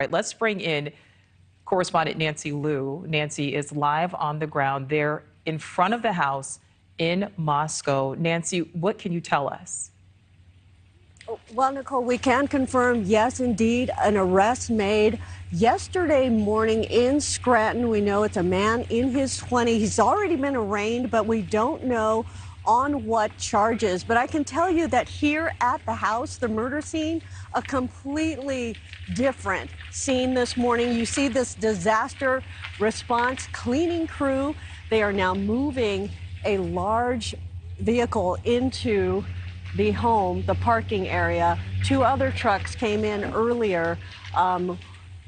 Right, let's bring in correspondent Nancy Liu. Nancy is live on the ground there in front of the house in Moscow. Nancy, what can you tell us? Well, Nicole, we can confirm, yes, indeed, an arrest made yesterday morning in Scranton. We know it's a man in his 20s. He's already been arraigned, but we don't know on what charges. But I can tell you that here at the house, the murder scene, a completely different scene this morning. You see this disaster response cleaning crew. They are now moving a large vehicle into the home, the parking area. Two other trucks came in earlier.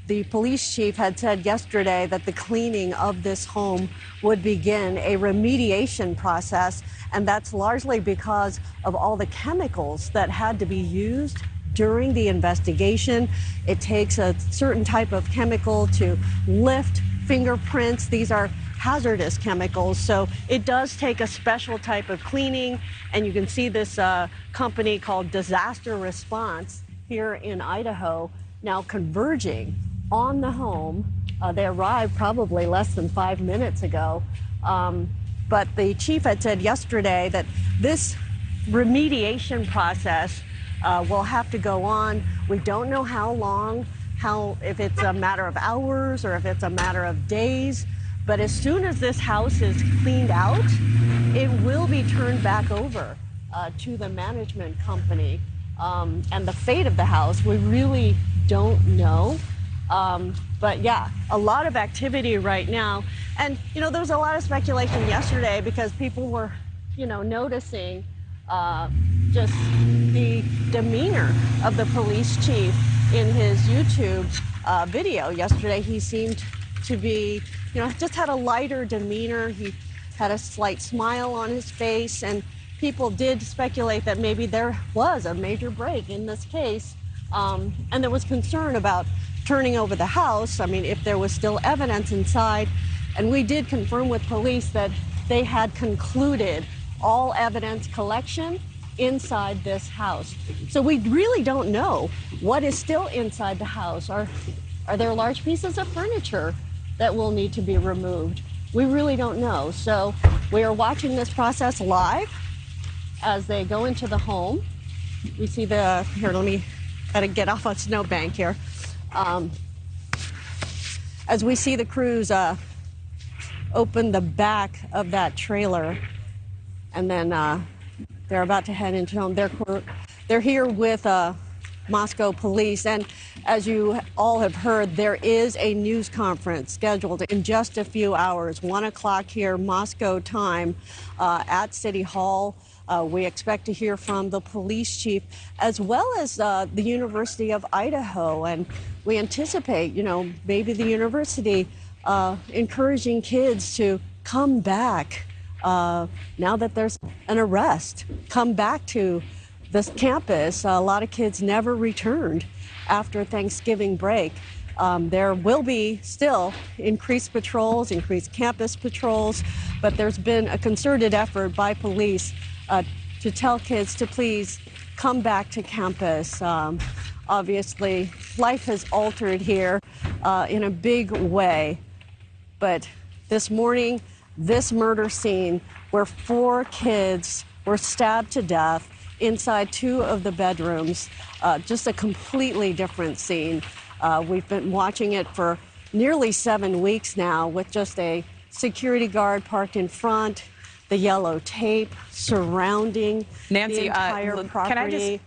The police chief had said yesterday that the cleaning of this home would begin a remediation process, and that's largely because of all the chemicals that had to be used during the investigation. It takes a certain type of chemical to lift fingerprints. These are hazardous chemicals, so it does take a special type of cleaning. And you can see this company called Disaster Response here in Idaho now converging on the home. They arrived probably less than 5 minutes ago, but the chief had said yesterday that this remediation process will have to go on. We don't know how long, if it's a matter of hours or if it's a matter of days. But as soon as this house is cleaned out, it will be turned back over to the management company. And the fate of the house, we really don't know. But yeah, a lot of activity right now. And, there was a lot of speculation yesterday because people were, noticing just the demeanor of the police chief in his YouTube video yesterday. He seemed to be, just had a lighter demeanor. He had a slight smile on his face, and people did speculate that maybe there was a major break in this case. And there was concern about turning over the house. I mean, if there was still evidence inside. And we did confirm with police that they had concluded all evidence collection inside this house. So we really don't know what is still inside the house. Are there large pieces of furniture that will need to be removed? We really don't know. So we are watching this process live as they go into the home. We see here, let me gotta get off a snowbank here. As we see the crews open the back of that trailer, and then they're about to head into home. They're here with Moscow police, and as you all have heard, there is a news conference scheduled in just a few hours, 1 o'clock here, Moscow time, at City Hall. We expect to hear from the police chief as well as the University of Idaho, and we anticipate, maybe the university encouraging kids to come back now that there's an arrest, come back to this campus. A lot of kids never returned after Thanksgiving break. There will be still increased patrols, increased campus patrols, but there's been a concerted effort by police to tell kids to please come back to campus. Obviously, life has altered here in a big way. But this morning, this murder scene where 4 kids were stabbed to death inside 2 of the bedrooms, just a completely different scene. We've been watching it for nearly 7 weeks now with just a security guard parked in front, the yellow tape surrounding Nancy, the entire property.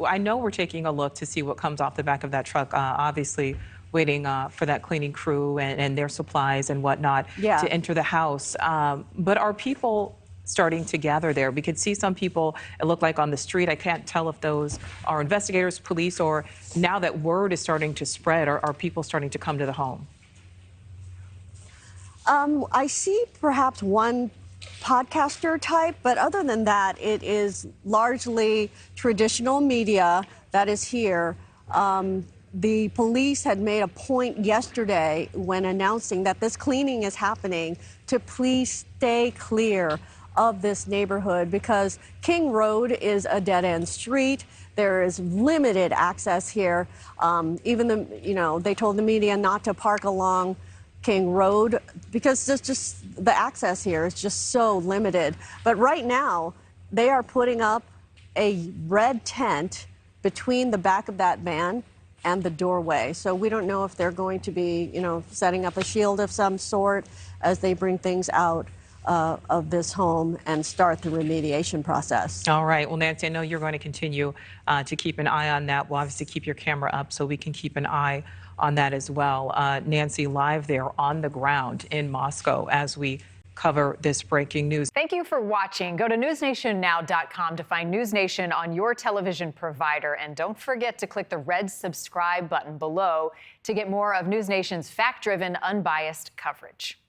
I know we're taking a look to see what comes off the back of that truck, obviously waiting for that cleaning crew and their supplies and whatnot to enter the house. But are people starting to gather there? We could see some people, it looked like on the street. I can't tell if those are investigators, police, or now that word is starting to spread, are people starting to come to the home? I see perhaps one podcaster type, but other than that, it is largely traditional media that is here. The police had made a point yesterday when announcing that this cleaning is happening to please stay clear of this neighborhood because King Road is a dead-end street. There is limited access here. They told the media not to park along King Road because just the access here is just so limited. But right now, they are putting up a red tent between the back of that van and the doorway. So we don't know if they're going to be, setting up a shield of some sort as they bring things out of this home and start the remediation process. All right. Well, Nancy, I know you're going to continue to keep an eye on that. We'll obviously keep your camera up so we can keep an eye on that as well. Nancy, live there on the ground in Moscow as we cover this breaking news. Thank you for watching. Go to newsnationnow.com to find NewsNation on your television provider. And don't forget to click the red subscribe button below to get more of NewsNation's fact-driven, unbiased coverage.